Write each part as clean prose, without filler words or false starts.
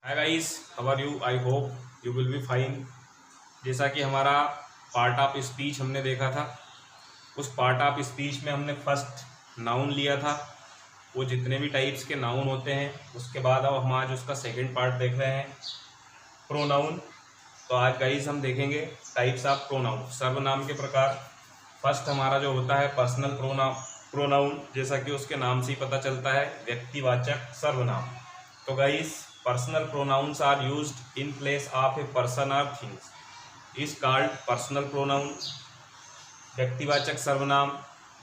Hi guys, how are you? I hope you will be fine. जैसा कि हमारा part of speech हमने देखा था, उस पार्ट ऑफ स्पीच में हमने फर्स्ट नाउन लिया था, वो जितने भी टाइप्स के नाउन होते हैं। उसके बाद अब हम आज उसका सेकंड पार्ट देख रहे हैं, प्रोनाउन। तो आज गाइस हम देखेंगे टाइप्स ऑफ प्रोनाउन, सर्वनाम के प्रकार। फर्स्ट हमारा जो होता है पर्सनल प्रोनाउन, जैसा कि उसके नाम से ही पता चलता है, व्यक्तिवाचक सर्वनाम। तो guys, personal pronouns are used in place of a person और things is called personal pronoun. व्यक्तिवाचक सर्वनाम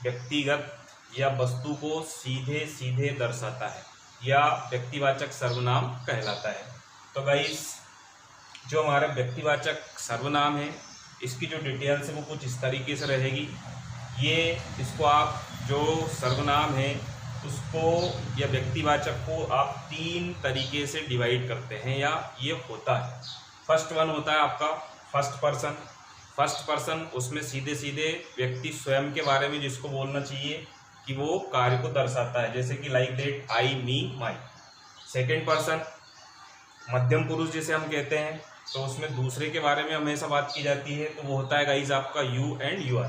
व्यक्तिगत या वस्तु को सीधे सीधे दर्शाता है या व्यक्तिवाचक सर्वनाम कहलाता है। तो गाइस, जो हमारे व्यक्तिवाचक सर्वनाम है, इसकी जो डिटेल्स है वो कुछ इस तरीके से रहेगी। इसको आप जो सर्वनाम है उसको या व्यक्तिवाचक को आप तीन तरीके से डिवाइड करते हैं या ये होता है। फर्स्ट वन होता है आपका फर्स्ट पर्सन। फर्स्ट पर्सन, उसमें सीधे सीधे व्यक्ति स्वयं के बारे में जिसको बोलना चाहिए कि वो कार्य को दर्शाता है, जैसे कि like that, I, me, my. Second person, मध्यम पुरुष जिसे हम कहते हैं, तो उसमें दूसरे के बारे में हमेशा बात की जाती है, तो वो होता है गाइज आपका you and your.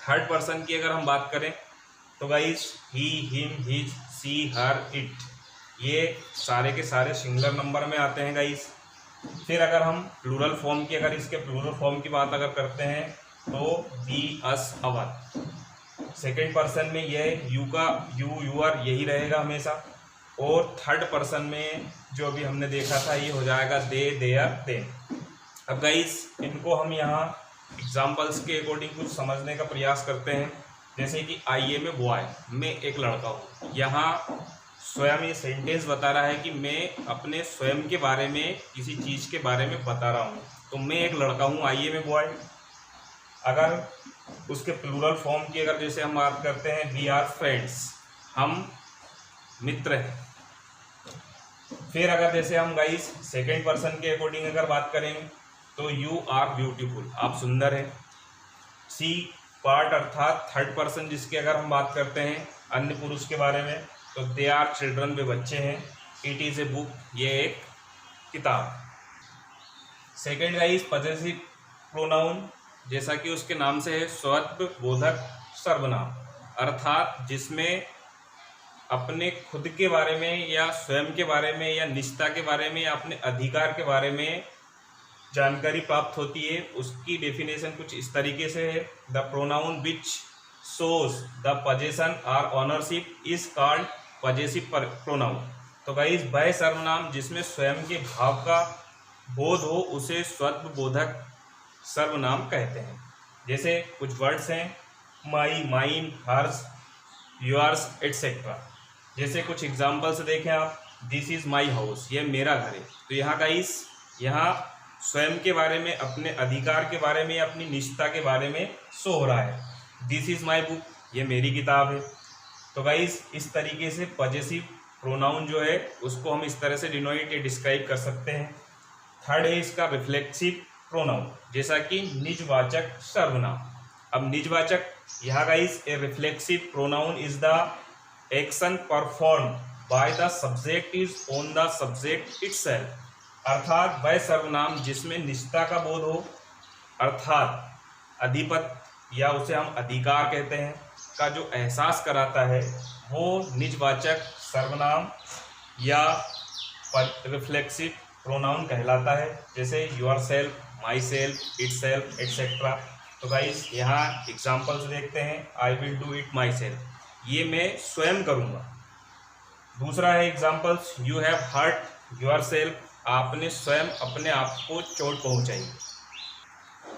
Third person की अगर हम बात करें तो guys he, him, his, she, her, it, ये सारे के सारे सिंगुलर नंबर में आते हैं गाइज। फिर अगर हम प्लूरल फॉर्म की, अगर इसके प्लूरल फॉर्म की बात अगर करते हैं तो we, us, our. Second person में यह यू का यू, यूर यही रहेगा हमेशा। और थर्ड पर्सन में जो अभी हमने देखा था, ये हो जाएगा दे, देयर, देम। अब गाइज, इनको हम यहाँ एग्जाम्पल्स के अकॉर्डिंग कुछ समझने का प्रयास करते हैं। जैसे कि आई एम ए बॉय, मैं एक लड़का हूँ। यहाँ स्वयं ये सेंटेंस बता रहा है कि मैं अपने स्वयं के बारे में, किसी चीज़ के बारे में बता रहा हूँ। तो मैं एक लड़का हूँ, आई एम ए बॉय। अगर उसके प्लूरल फॉर्म की अगर जैसे हम बात करते हैं, वी आर फ्रेंड्स, हम मित्र हैं। फिर अगर जैसे हम गाइस सेकेंड पर्सन के अकॉर्डिंग अगर बात करें तो यू आर ब्यूटीफुल, आप सुंदर हैं। सी पार्ट अर्थात थर्ड पर्सन जिसकी अगर हम बात करते हैं अन्य पुरुष के बारे में, तो दे आर चिल्ड्रन, वे बच्चे हैं। इट इज़ ए बुक, ये एक किताब। सेकेंड गाइस पजेसिव प्रोनाउन, जैसा कि उसके नाम से है, स्वत्व बोधक सर्वनाम, अर्थात जिसमें अपने खुद के बारे में या स्वयं के बारे में या निजता के बारे में या अपने अधिकार के बारे में जानकारी प्राप्त होती है। उसकी डेफिनेशन कुछ इस तरीके से है, the pronoun which shows the possession और ownership is called possessive pronoun. तो गाइस, वह सर्वनाम जिसमें स्वयं के भाव का बोध हो उसे स्वत्व बोधक सर्वनाम कहते हैं। जैसे कुछ वर्ड्स हैं, माई, माइन, हर्स, योर्स, एटसेट्रा। जैसे कुछ एग्जाम्पल्स देखें आप, दिस इज माई हाउस, ये मेरा घर है। तो यहाँ गाइस, यहाँ स्वयं के बारे में, अपने अधिकार के बारे में, अपनी निजता के बारे में शो हो रहा है। दिस इज माई बुक, ये मेरी किताब है। तो गाइस, इस तरीके से पजेसिव प्रोनाउन जो है उसको हम इस तरह से डिनोट या डिस्क्राइब कर सकते हैं। थर्ड है इसका रिफ्लेक्सिव प्रोनाउन, जैसा कि निजवाचक सर्वनाम। अब निजवाचक, यहाँ guys a reflexive pronoun is the action perform by the subject is on the subject itself, अर्थात वह सर्वनाम जिसमें निजता का बोध हो, अर्थात अधिपत या उसे हम अधिकार कहते हैं, का जो एहसास कराता है, वो निजवाचक सर्वनाम या रिफ्लेक्सिव प्रोनाउन कहलाता है। जैसे your self, my self, it self, etcetera. तो गाइस, यहाँ एग्जाम्पल्स देखते हैं, I will do it my self, ये मैं स्वयं करूँगा। दूसरा है examples, you have hurt your self, आपने स्वयं अपने आप को चोट पहुंचाई।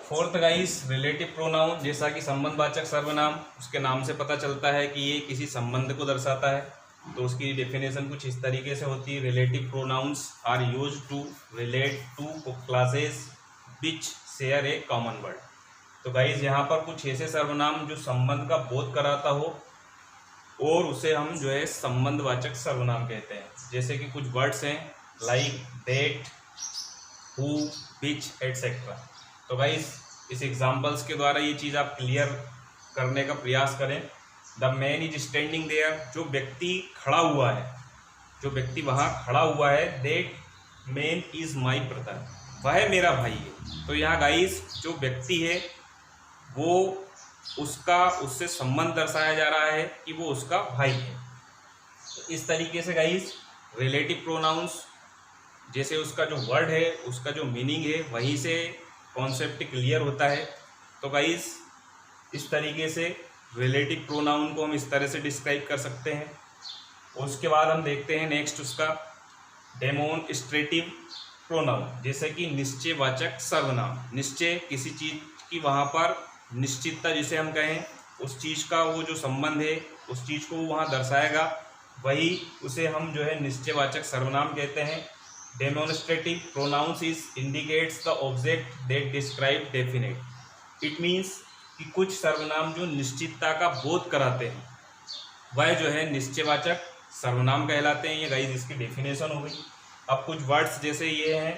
फोर्थ गाइस रिलेटिव प्रोनाउन, जैसा कि संबंधवाचक सर्वनाम, उसके नाम से पता चलता है कि ये किसी संबंध को दर्शाता है। तो उसकी डेफिनेशन कुछ इस तरीके से होती है, relative pronouns are used to relate to classes which share a common word. तो गाइस, यहाँ पर कुछ ऐसे सर्वनाम जो संबंध का बोध कराता हो और उसे हम जो है संबंधवाचक सर्वनाम कहते हैं। जैसे कि कुछ वर्ड्स हैं, like, that, who, which, etcetera. तो गाइस, इस एग्जाम्पल्स के द्वारा ये चीज़ आप क्लियर करने का प्रयास करें। The man is standing there, जो व्यक्ति खड़ा हुआ है, जो व्यक्ति वहाँ खड़ा हुआ है। That man is my brother, वह मेरा भाई है। तो यहाँ गाइस जो व्यक्ति है वो उससे संबंध दर्शाया जा रहा है कि वो उसका भाई है। तो इस तरीके से गाइस रिलेटिव प्रोनाउंस, जैसे उसका जो वर्ड है उसका जो मीनिंग है वहीं से कॉन्सेप्ट क्लियर होता है। तो गाइस इस तरीके से रिलेटिव प्रोनाउन को हम इस तरह से डिस्क्राइब कर सकते हैं। उसके बाद हम देखते हैं नेक्स्ट उसका डेमोन्स्ट्रेटिव प्रोनाउन, जैसे कि निश्चयवाचक सर्वनाम। निश्चय किसी चीज़ की वहाँ पर निश्चितता जिसे हम कहें, उस चीज़ का वो जो संबंध है उस चीज़ को वो वहाँ दर्शाएगा, वही उसे हम जो है निश्चयवाचक सर्वनाम कहते हैं। Demonstrative pronouns is indicates the object that describe definite. It means कि कुछ सर्वनाम जो निश्चितता का बोध कराते हैं वह जो है निश्चयवाचक सर्वनाम कहलाते हैं। ये गाइस इसकी डेफिनेशन हो गई। अब कुछ वर्ड्स जैसे ये हैं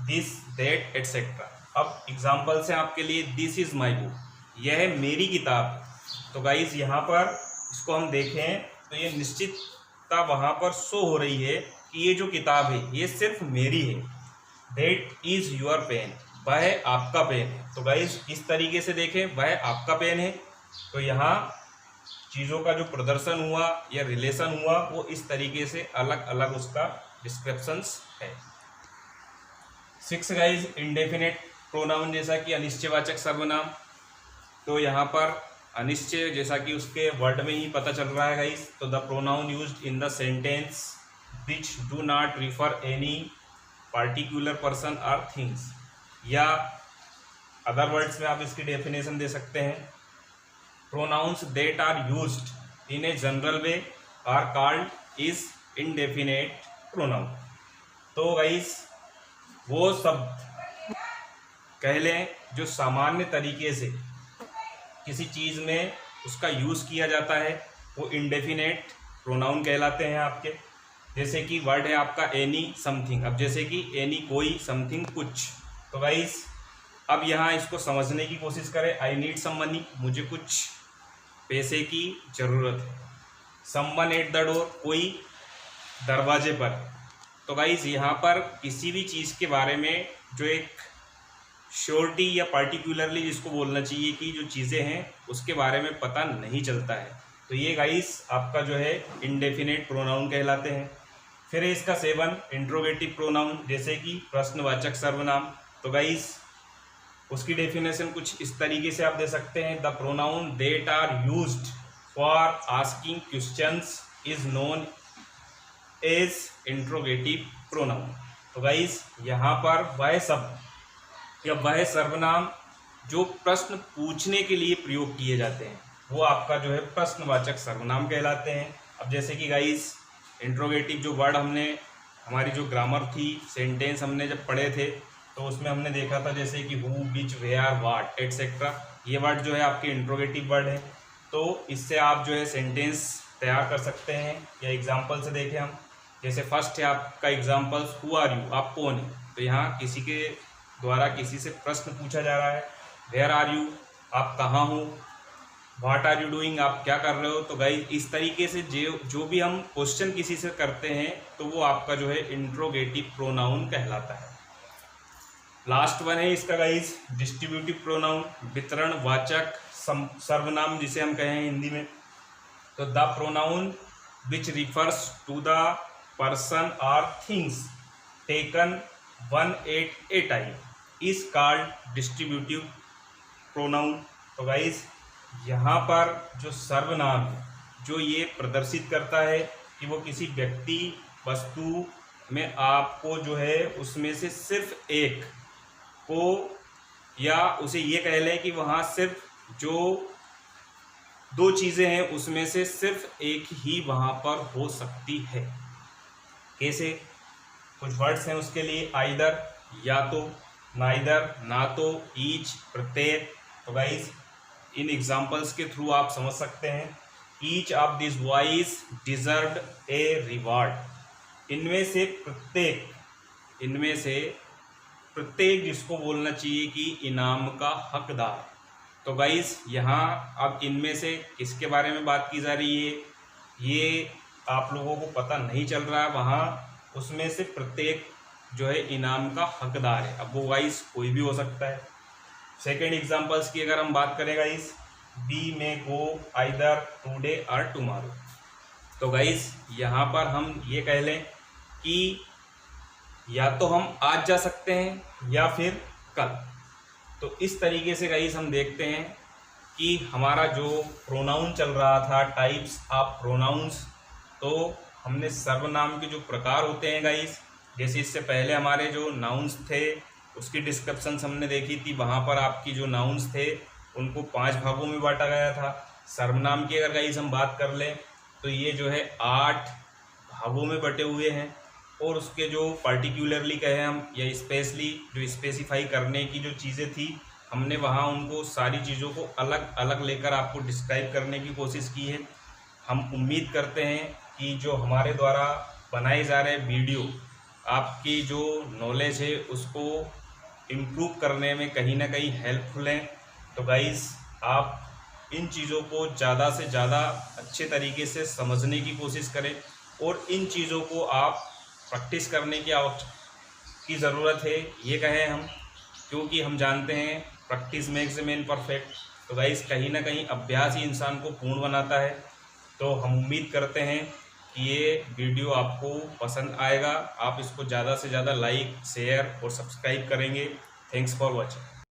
दिस, दैट, एटसेट्रा। अब एग्जाम्पल्स हैं आपके लिए, दिस इज़ माई बुक, यह मेरी किताब है। तो गाइस यहाँ पर इसको हम देखें तो ये निश्चितता वहाँ पर शो हो रही है कि ये जो किताब है ये सिर्फ मेरी है। दैट इज़ योर पेन, वह आपका पेन है। तो गाइस इस तरीके से देखें, वह आपका पेन है। तो यहाँ चीज़ों का जो प्रदर्शन हुआ या रिलेशन हुआ वो इस तरीके से अलग अलग उसका डिस्क्रिप्शंस है। 6 गाइस इंडेफिनेट प्रोनाउन, जैसा कि अनिश्चयवाचक सर्वनाम। तो यहाँ पर अनिश्चय जैसा कि उसके वर्ड में ही पता चल रहा है गाइस। तो the pronoun used in the sentence which do not refer any particular person और थिंग्स, या अदर वर्ड्स में आप इसकी डेफिनेशन दे सकते हैं। Pronouns that are used in a general way are called is indefinite pronoun. तो गाइस वो शब्द कह लें जो सामान्य तरीके से किसी चीज़ में उसका यूज़ किया जाता है वो इंडेफिनेट प्रोनाउन कहलाते हैं आपके। जैसे कि वर्ड है आपका एनी समथिंग। अब जैसे कि एनी कोई, समथिंग कुछ। तो गाइस अब यहाँ इसको समझने की कोशिश करें। आई नीड सम मनी, मुझे कुछ पैसे की ज़रूरत है। समवन एट द डोर, कोई दरवाजे पर। तो गाइस यहाँ पर किसी भी चीज़ के बारे में जो एक श्योरिटी या पार्टिकुलरली जिसको बोलना चाहिए कि जो चीज़ें हैं उसके बारे में पता नहीं चलता है, तो ये गाइस आपका जो है इंडेफिनेट प्रोनाउन कहलाते हैं। फिर है इसका 7 इंट्रोगेटिव प्रोनाउन, जैसे कि प्रश्नवाचक सर्वनाम। तो गाइस उसकी डेफिनेशन कुछ इस तरीके से आप दे सकते हैं, the pronoun that are used for asking questions is known as interrogative pronoun. तो गाइस यहाँ पर वह शब्द या वह सर्वनाम जो प्रश्न पूछने के लिए प्रयोग किए जाते हैं वो आपका जो है प्रश्नवाचक सर्वनाम कहलाते हैं। अब जैसे कि गाइस इंट्रोगेटिव जो वर्ड हमने, हमारी जो ग्रामर थी, सेंटेंस हमने जब पढ़े थे तो उसमें हमने देखा था जैसे कि who, which, where, what, etcetera, ये वर्ड जो है आपके इंट्रोगेटिव वर्ड है। तो इससे आप जो है सेंटेंस तैयार कर सकते हैं। या एग्जाम्पल से देखें हम, जैसे फर्स्ट है आपका एग्जाम्पल हु आर यू, आप कौन है। तो यहाँ किसी के द्वारा किसी से प्रश्न पूछा जा रहा है। वेयर आर यू, आप कहाँ हो। व्हाट आर यू डूइंग, आप क्या कर रहे हो। तो गाइस इस तरीके से जो भी हम क्वेश्चन किसी से करते हैं तो वो आपका जो है इंट्रोगेटिव प्रोनाउन कहलाता है। लास्ट वन है इसका गाइस डिस्ट्रीब्यूटिव प्रोनाउन, वितरणवाचक सर्वनाम जिसे हम कहें हिंदी में। तो the pronoun which refers to the person और things taken one at a time is called distributive pronoun. तो गाइस यहाँ पर जो सर्वनाम है जो ये प्रदर्शित करता है कि वो किसी व्यक्ति, वस्तु में आपको जो है उसमें से सिर्फ एक को, या उसे ये कह लें कि वहाँ सिर्फ जो 2 चीज़ें हैं उसमें से सिर्फ एक ही वहाँ पर हो सकती है। कैसे, कुछ वर्ड्स हैं उसके लिए, आइदर या तो, नाइदर ना तो, ईच प्रत्येक। तो गाइस इन एग्जाम्पल्स के थ्रू आप समझ सकते हैं। Each of this boys deserved a reward, इनमें से प्रत्येक जिसको बोलना चाहिए कि इनाम का हकदार। तो गाइस यहाँ अब इनमें से किसके बारे में बात की जा रही है ये आप लोगों को पता नहीं चल रहा है। वहाँ उसमें से प्रत्येक जो है इनाम का हकदार है। अब वो गाइस कोई भी हो सकता है। सेकेंड एग्जांपल्स की अगर हम बात करें गाइस, बी मे गो आइदर टुडे और टुमारो। तो गाइस यहाँ पर हम ये कह लें कि या तो हम आज जा सकते हैं या फिर कल। तो इस तरीके से गाइस हम देखते हैं कि हमारा जो प्रोनाउन चल रहा था, टाइप्स ऑफ प्रोनाउंस, तो हमने सर्वनाम के जो प्रकार होते हैं गाइस, जैसे इससे पहले हमारे जो नाउन्स थे उसकी डिस्क्रिप्शन हमने देखी थी। वहाँ पर आपकी जो नाउन्स थे उनको 5 भागों में बांटा गया था। सर्वनाम की अगर गाइस हम बात कर लें तो ये जो है 8 भागों में बटे हुए हैं। और उसके जो पर्टिकुलरली कहें हम या स्पेशली जो स्पेसिफाई करने की जो चीज़ें थी, हमने वहाँ उनको सारी चीज़ों को अलग अलग लेकर आपको डिस्क्राइब करने की कोशिश की है। हम उम्मीद करते हैं कि जो हमारे द्वारा बनाए जा रहे वीडियो आपकी जो नॉलेज है उसको इम्प्रूव करने में कहीं ना कहीं हेल्पफुल हैं। तो गाइस आप इन चीज़ों को ज़्यादा से ज़्यादा अच्छे तरीके से समझने की कोशिश करें और इन चीज़ों को आप प्रैक्टिस करने की ज़रूरत है, ये कहें हम, क्योंकि हम जानते हैं practice makes a man perfect. तो गाइस कहीं ना कहीं अभ्यास ही इंसान को पूर्ण बनाता है। तो हम उम्मीद करते हैं कि ये वीडियो आपको पसंद आएगा। आप इसको ज़्यादा से ज़्यादा लाइक, शेयर और सब्सक्राइब करेंगे। Thanks for watching.